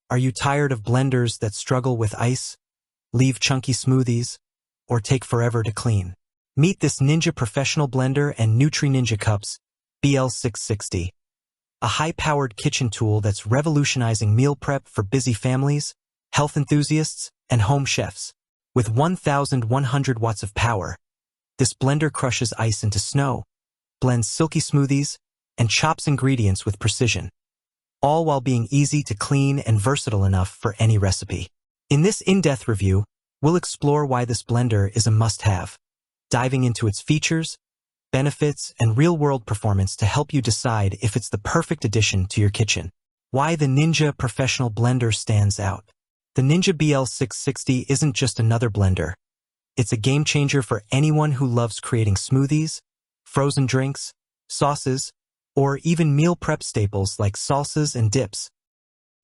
Are you tired of blenders that struggle with ice, leave chunky smoothies, or take forever to clean? Meet this Ninja Professional Blender and Nutri Ninja Cups BL660, a high-powered kitchen tool that's revolutionizing meal prep for busy families, health enthusiasts, and home chefs. With 1,100 watts of power, this blender crushes ice into snow, blends silky smoothies, and chops ingredients with precision, all while being easy to clean and versatile enough for any recipe. In this in-depth review, we'll explore why this blender is a must-have, diving into its features, benefits, and real-world performance to help you decide if it's the perfect addition to your kitchen. Why the Ninja Professional Blender stands out. The Ninja BL660 isn't just another blender. It's a game-changer for anyone who loves creating smoothies, frozen drinks, sauces, or even meal prep staples like salsas and dips.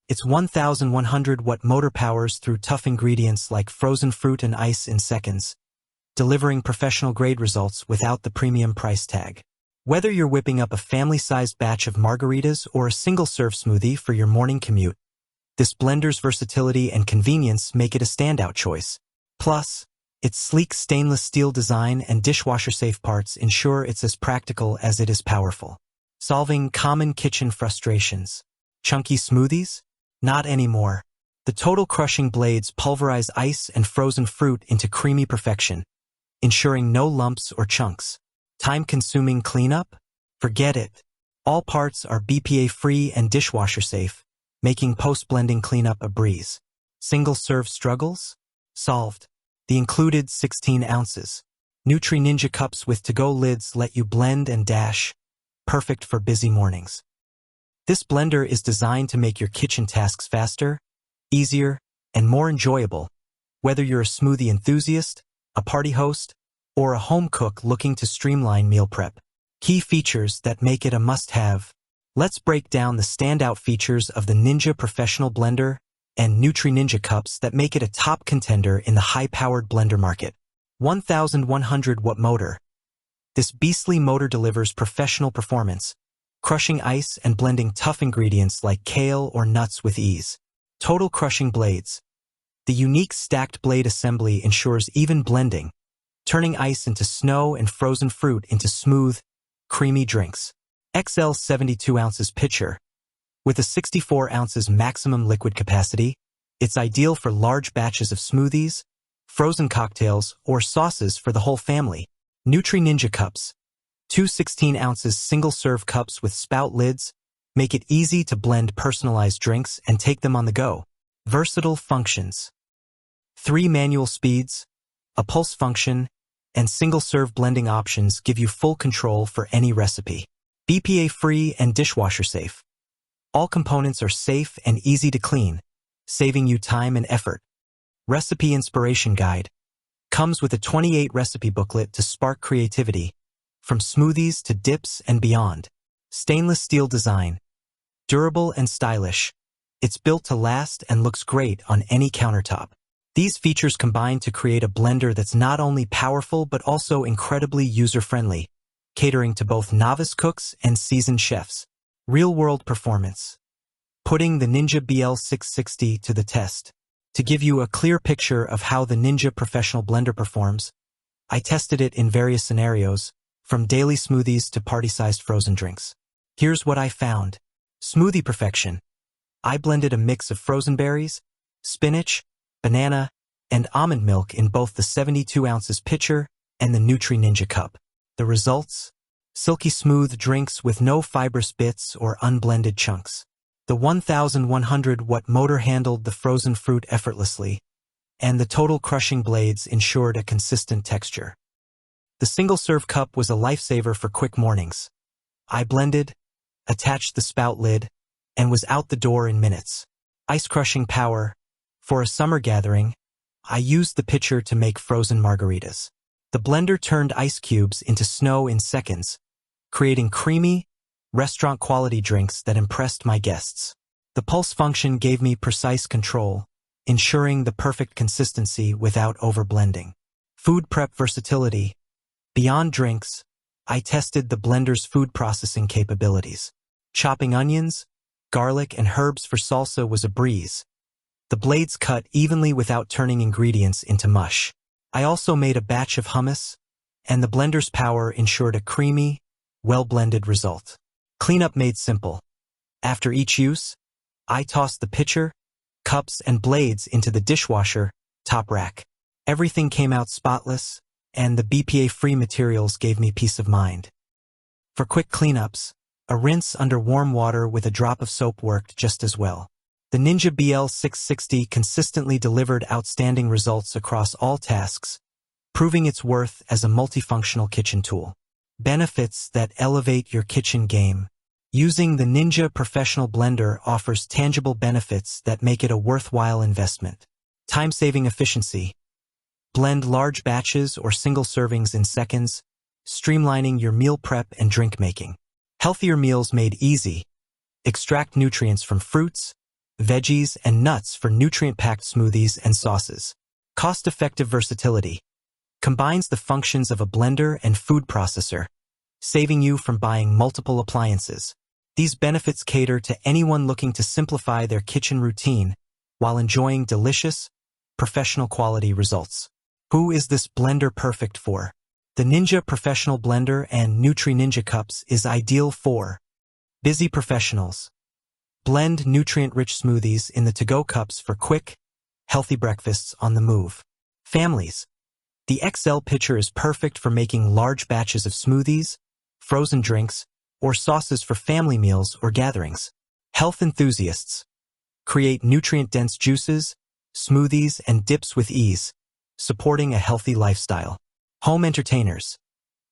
Its 1,100-watt motor powers through tough ingredients like frozen fruit and ice in seconds, delivering professional-grade results without the premium price tag. Whether you're whipping up a family-sized batch of margaritas or a single-serve smoothie for your morning commute, this blender's versatility and convenience make it a standout choice. Plus, its sleek stainless steel design and dishwasher-safe parts ensure it's as practical as it is powerful. Solving common kitchen frustrations. Chunky smoothies? Not anymore. The total crushing blades pulverize ice and frozen fruit into creamy perfection, ensuring no lumps or chunks. Time-consuming cleanup? Forget it. All parts are BPA-free and dishwasher-safe, making post-blending cleanup a breeze. Single-serve struggles? Solved. The included 16 ounces. Nutri Ninja Cups with to-go lids let you blend and dash, perfect for busy mornings. This blender is designed to make your kitchen tasks faster, easier, and more enjoyable, whether you're a smoothie enthusiast, a party host, or a home cook looking to streamline meal prep. Key features that make it a must-have. Let's break down the standout features of the Ninja Professional Blender and Nutri Ninja Cups that make it a top contender in the high-powered blender market. 1,100-watt motor. This beastly motor delivers professional performance, crushing ice and blending tough ingredients like kale or nuts with ease. Total crushing blades. The unique stacked blade assembly ensures even blending, turning ice into snow and frozen fruit into smooth, creamy drinks. XL 72 ounces pitcher. With a 64 ounces maximum liquid capacity, it's ideal for large batches of smoothies, frozen cocktails, or sauces for the whole family. Nutri Ninja Cups. 2 16 ounces single-serve cups with spout lids make it easy to blend personalized drinks and take them on the go. Versatile functions. 3 manual speeds, a pulse function, and single-serve blending options give you full control for any recipe. BPA-free and dishwasher-safe. All components are safe and easy to clean, saving you time and effort. Recipe Inspiration Guide. Comes with a 28 recipe booklet to spark creativity, from smoothies to dips and beyond. Stainless steel design. Durable and stylish. It's built to last and looks great on any countertop. These features combine to create a blender that's not only powerful but also incredibly user-friendly, catering to both novice cooks and seasoned chefs. Real-world performance. Putting the Ninja BL660 to the test. To give you a clear picture of how the Ninja Professional Blender performs, I tested it in various scenarios, from daily smoothies to party-sized frozen drinks. Here's what I found. Smoothie perfection. I blended a mix of frozen berries, spinach, banana, and almond milk in both the 72 ounces pitcher and the Nutri Ninja Cup. The results? Silky smooth drinks with no fibrous bits or unblended chunks. The 1,100-watt motor handled the frozen fruit effortlessly, and the total crushing blades ensured a consistent texture. The single-serve cup was a lifesaver for quick mornings. I blended, attached the spout lid, and was out the door in minutes. Ice-crushing power. For a summer gathering, I used the pitcher to make frozen margaritas. The blender turned ice cubes into snow in seconds, creating creamy, restaurant-quality drinks that impressed my guests. The pulse function gave me precise control, ensuring the perfect consistency without overblending. Food prep versatility. Beyond drinks, I tested the blender's food processing capabilities. Chopping onions, garlic, and herbs for salsa was a breeze, The blades cut evenly without turning ingredients into mush. I also made a batch of hummus, and the blender's power ensured a creamy, well-blended result. Cleanup made simple. After each use, I tossed the pitcher, cups, and blades into the dishwasher top rack. Everything came out spotless, and the BPA-free materials gave me peace of mind. For quick cleanups, a rinse under warm water with a drop of soap worked just as well. The Ninja BL660 consistently delivered outstanding results across all tasks, proving its worth as a multifunctional kitchen tool. Benefits that elevate your kitchen game. Using the Ninja Professional Blender offers tangible benefits that make it a worthwhile investment. Time-saving efficiency. Blend large batches or single servings in seconds, streamlining your meal prep and drink making. Healthier meals made easy. Extract nutrients from fruits, veggies, and nuts for nutrient-packed smoothies and sauces. Cost-effective versatility. Combines the functions of a blender and food processor, saving you from buying multiple appliances. These benefits cater to anyone looking to simplify their kitchen routine while enjoying delicious, professional-quality results. Who is this blender perfect for? The Ninja Professional Blender and Nutri Ninja Cups is ideal for busy professionals. Blend nutrient-rich smoothies in the to-go cups for quick, healthy breakfasts on the move. Families. The XL pitcher is perfect for making large batches of smoothies, frozen drinks, or sauces for family meals or gatherings. Health enthusiasts. Create nutrient-dense juices, smoothies, and dips with ease, supporting a healthy lifestyle. Home entertainers.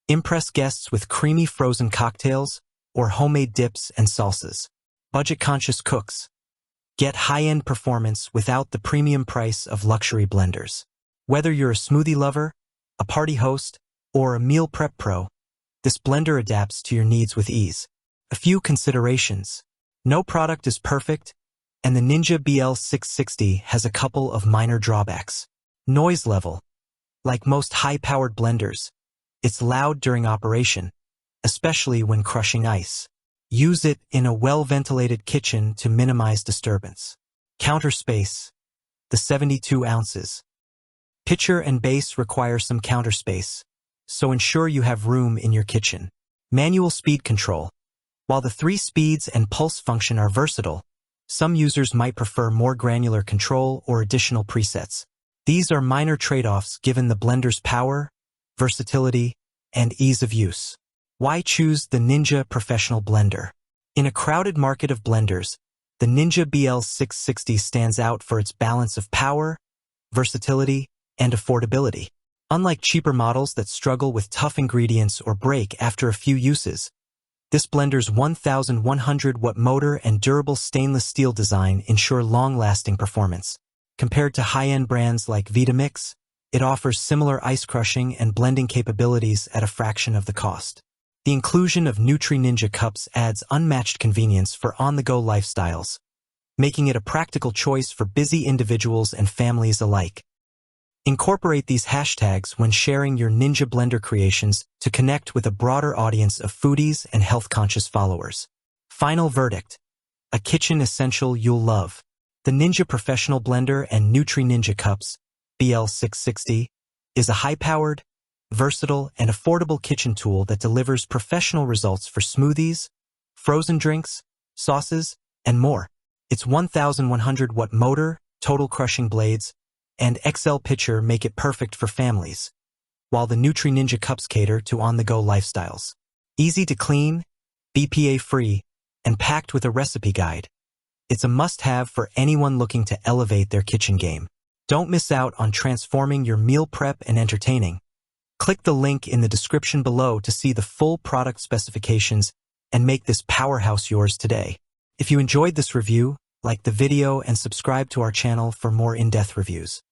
Impress guests with creamy frozen cocktails or homemade dips and salsas. Budget-conscious cooks. Get high-end performance without the premium price of luxury blenders. Whether you're a smoothie lover, a party host, or a meal prep pro, this blender adapts to your needs with ease. A few considerations. No product is perfect, and the Ninja BL660 has a couple of minor drawbacks. Noise level. Like most high-powered blenders, it's loud during operation, especially when crushing ice. Use it in a well-ventilated kitchen to minimize disturbance. Counter space. The 72 ounces. Pitcher and base require some counter space, so ensure you have room in your kitchen. Manual speed control. While the 3 speeds and pulse function are versatile, some users might prefer more granular control or additional presets. These are minor trade-offs given the blender's power, versatility, and ease of use. Why choose the Ninja Professional Blender? In a crowded market of blenders, the Ninja BL660 stands out for its balance of power, versatility, and affordability. Unlike cheaper models that struggle with tough ingredients or break after a few uses, this blender's 1,100-watt motor and durable stainless steel design ensure long-lasting performance. Compared to high-end brands like Vitamix, it offers similar ice crushing and blending capabilities at a fraction of the cost. The inclusion of Nutri Ninja Cups adds unmatched convenience for on-the-go lifestyles, making it a practical choice for busy individuals and families alike. Incorporate these hashtags when sharing your Ninja Blender creations to connect with a broader audience of foodies and health-conscious followers. Final verdict. A kitchen essential you'll love. The Ninja Professional Blender and Nutri Ninja Cups, BL660, is a high-powered, versatile, and affordable kitchen tool that delivers professional results for smoothies, frozen drinks, sauces, and more. Its 1,100-watt motor, total crushing blades, and XL pitcher make it perfect for families, while the Nutri Ninja Cups cater to on-the-go lifestyles. Easy to clean, BPA-free, and packed with a recipe guide. It's a must-have for anyone looking to elevate their kitchen game. Don't miss out on transforming your meal prep and entertaining. Click the link in the description below to see the full product specifications and make this powerhouse yours today. If you enjoyed this review, like the video and subscribe to our channel for more in-depth reviews.